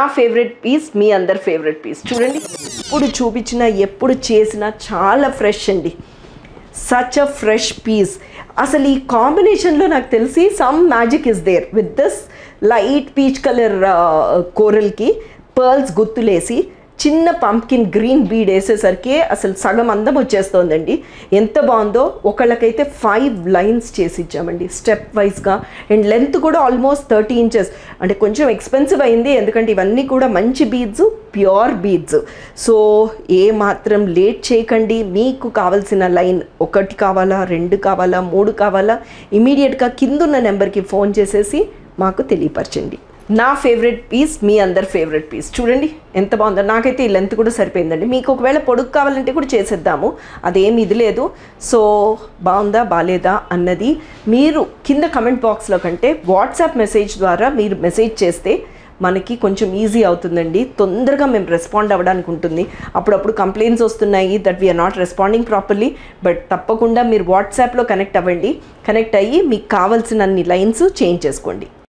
నా favourite piece మీ అందరి favourite piece చూడండి. ఎప్పుడు చూపించినా ఎప్పుడు చేసినా చాలా ఫ్రెష్ అండి. Such a fresh piece. అసలు ఈ కాంబినేషన్లో నాకు తెలిసి some magic is there with this light peach colour కోరల్కి పర్ల్స్ గుత్తులేసి చిన్న పంప్కిన్ గ్రీన్ బీడ్ వేసేసరికి అసలు సగం అందం వచ్చేస్తోందండి. ఎంత బాగుందో. ఒకళ్ళకైతే 5 లైన్స్ చేసి ఇచ్చామండి స్టెప్ వైజ్గా. అండ్ లెంత్ కూడా ఆల్మోస్ట్ 30 ఇంచెస్. అంటే కొంచెం ఎక్స్పెన్సివ్ అయింది ఎందుకంటే ఇవన్నీ కూడా మంచి బీడ్స్, ప్యూర్ బీడ్స్. సో ఏ మాత్రం లేట్ చేయకండి. మీకు కావాల్సిన లైన్ 1 కావాలా, 2 కావాలా, 3 కావాలా, ఇమీడియట్గా కిందున్న నెంబర్కి ఫోన్ చేసేసి మాకు తెలియపరచండి. నా ఫేవరెట్ పీస్ మీ అందరి ఫేవరెట్ పీస్ చూడండి ఎంత బాగుందో. నాకైతే ఈ లెంత్ కూడా సరిపోయిందండి. మీకు ఒకవేళ పొడుగు కావాలంటే కూడా చేసేద్దాము, అదేమి ఇది లేదు. సో బాగుందా బాగాలేదా అన్నది మీరు కింద కమెంట్ బాక్స్లో కంటే వాట్సాప్ మెసేజ్ ద్వారా మీరు మెసేజ్ చేస్తే మనకి కొంచెం ఈజీ అవుతుందండి. తొందరగా మేము రెస్పాండ్ అవ్వడానికి ఉంటుంది. అప్పుడప్పుడు కంప్లైంట్స్ వస్తున్నాయి that we are not responding properly. But తప్పకుండా మీరు వాట్సాప్లో కనెక్ట్ అవ్వండి. కనెక్ట్ అయ్యి మీకు కావాల్సిన అన్ని లైన్స్ చేంజ్ చేసుకోండి.